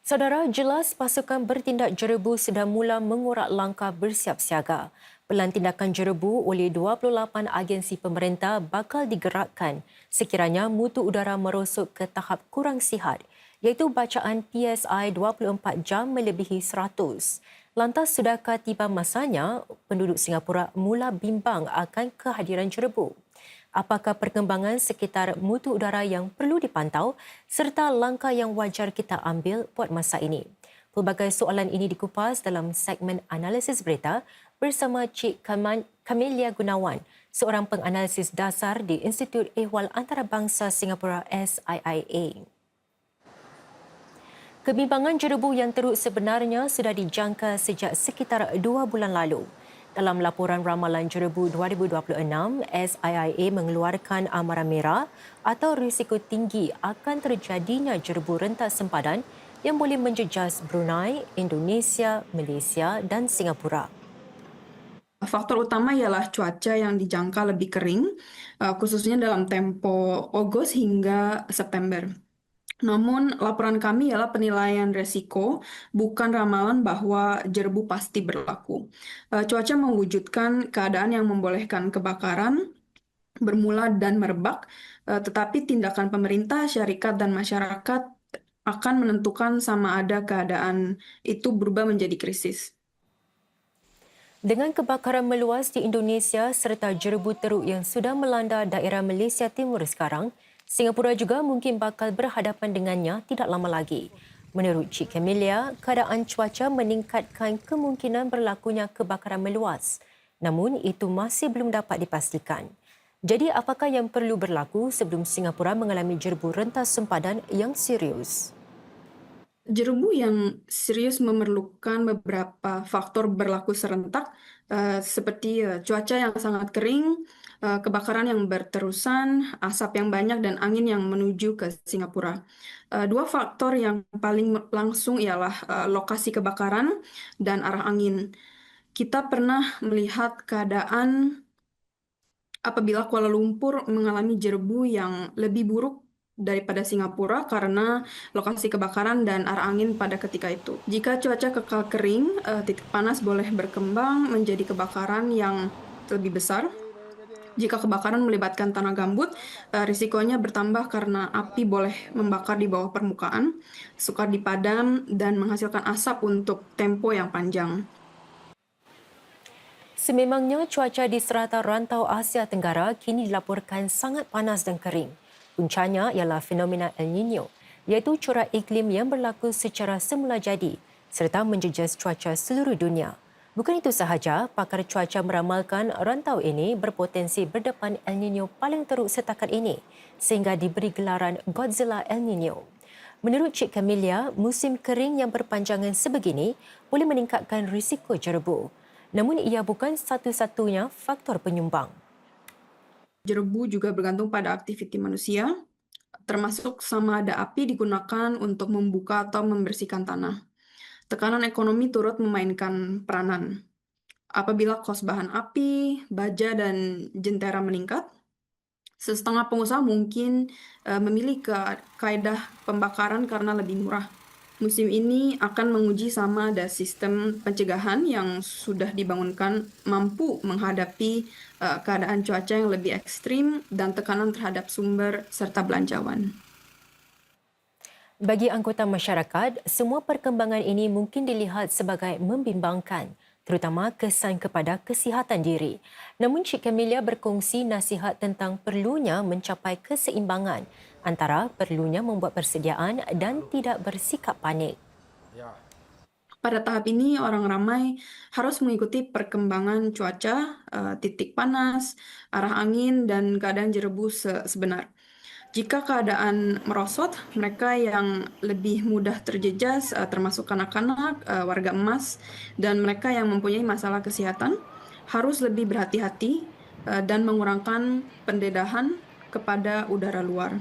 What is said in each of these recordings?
Saudara, jelas pasukan bertindak jerebu sudah mula mengorak langkah bersiap siaga. Pelan tindakan jerebu oleh 28 agensi pemerintah bakal digerakkan sekiranya mutu udara merosot ke tahap kurang sihat, iaitu bacaan PSI 24 jam melebihi 100. Lantas, sudahkah tiba masanya penduduk Singapura mula bimbang akan kehadiran jerebu? Apakah perkembangan sekitar mutu udara yang perlu dipantau serta langkah yang wajar kita ambil buat masa ini? Pelbagai soalan ini dikupas dalam segmen analisis berita bersama Cik Camelia Gunawan, seorang penganalisis dasar di Institut Ehwal Antarabangsa Singapura SIIA. Kebimbangan jerebu yang teruk sebenarnya sudah dijangka sejak sekitar 2 bulan lalu. Dalam laporan ramalan jerebu 2026, SIIA mengeluarkan amaran merah atau risiko tinggi akan terjadinya jerebu rentas sempadan yang boleh menjejas Brunei, Indonesia, Malaysia dan Singapura. Faktor utama ialah cuaca yang dijangka lebih kering, khususnya dalam tempo Ogos hingga September. Namun, laporan kami ialah penilaian resiko, bukan ramalan bahwa jerebu pasti berlaku. Cuaca mewujudkan keadaan yang membolehkan kebakaran bermula dan merebak, tetapi tindakan pemerintah, syarikat, dan masyarakat akan menentukan sama ada keadaan itu berubah menjadi krisis. Dengan kebakaran meluas di Indonesia serta jerebu teruk yang sudah melanda daerah Malaysia Timur sekarang, Singapura juga mungkin bakal berhadapan dengannya tidak lama lagi. Menurut Cik Camelia, keadaan cuaca meningkatkan kemungkinan berlakunya kebakaran meluas. Namun, itu masih belum dapat dipastikan. Jadi, apakah yang perlu berlaku sebelum Singapura mengalami jerebu rentas sempadan yang serius? Jerebu yang serius memerlukan beberapa faktor berlaku serentak, seperti cuaca yang sangat kering, kebakaran yang berterusan, asap yang banyak, dan angin yang menuju ke Singapura. Dua faktor yang paling langsung ialah lokasi kebakaran dan arah angin. Kita pernah melihat keadaan apabila Kuala Lumpur mengalami jerebu yang lebih buruk daripada Singapura karena lokasi kebakaran dan arah angin pada ketika itu. Jika cuaca kekal kering, titik panas boleh berkembang menjadi kebakaran yang lebih besar. Jika kebakaran melibatkan tanah gambut, risikonya bertambah karena api boleh membakar di bawah permukaan, sukar dipadam, dan menghasilkan asap untuk tempo yang panjang. Sememangnya cuaca di serata rantau Asia Tenggara kini dilaporkan sangat panas dan kering. Puncanya ialah fenomena El Niño, iaitu corak iklim yang berlaku secara semula jadi serta menjejas cuaca seluruh dunia. Bukan itu sahaja, pakar cuaca meramalkan rantau ini berpotensi berdepan El Niño paling teruk setakat ini sehingga diberi gelaran Godzilla El Niño. Menurut Cik Camelia, musim kering yang berpanjangan sebegini boleh meningkatkan risiko jerebu. Namun ia bukan satu-satunya faktor penyumbang. Jerebu juga bergantung pada aktiviti manusia, termasuk sama ada api digunakan untuk membuka atau membersihkan tanah. Tekanan ekonomi turut memainkan peranan. Apabila kos bahan api, baja, dan jentera meningkat, setengah pengusaha mungkin memilih ke kaedah pembakaran karena lebih murah. Musim ini akan menguji sama ada sistem pencegahan yang sudah dibangunkan mampu menghadapi keadaan cuaca yang lebih ekstrim dan tekanan terhadap sumber serta belanjawan. Bagi anggota masyarakat, semua perkembangan ini mungkin dilihat sebagai membimbangkan, terutama kesan kepada kesihatan diri. Namun Cik Camelia berkongsi nasihat tentang perlunya mencapai keseimbangan antara perlunya membuat persediaan dan tidak bersikap panik. Pada tahap ini, orang ramai harus mengikuti perkembangan cuaca, titik panas, arah angin, dan keadaan jerebu sebenar. Jika keadaan merosot, mereka yang lebih mudah terjejas, termasuk anak-anak, warga emas, dan mereka yang mempunyai masalah kesehatan, harus lebih berhati-hati dan mengurangkan pendedahan kepada udara luar.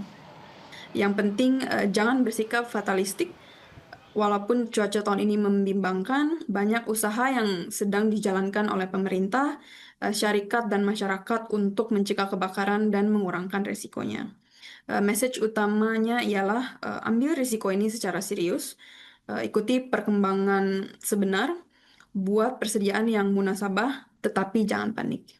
Yang penting, jangan bersikap fatalistik. Walaupun cuaca tahun ini membimbangkan, banyak usaha yang sedang dijalankan oleh pemerintah, syarikat, dan masyarakat untuk mencegah kebakaran dan mengurangkan resikonya. Message utamanya ialah ambil risiko ini secara serius, ikuti perkembangan sebenar, buat persediaan yang munasabah, tetapi jangan panik.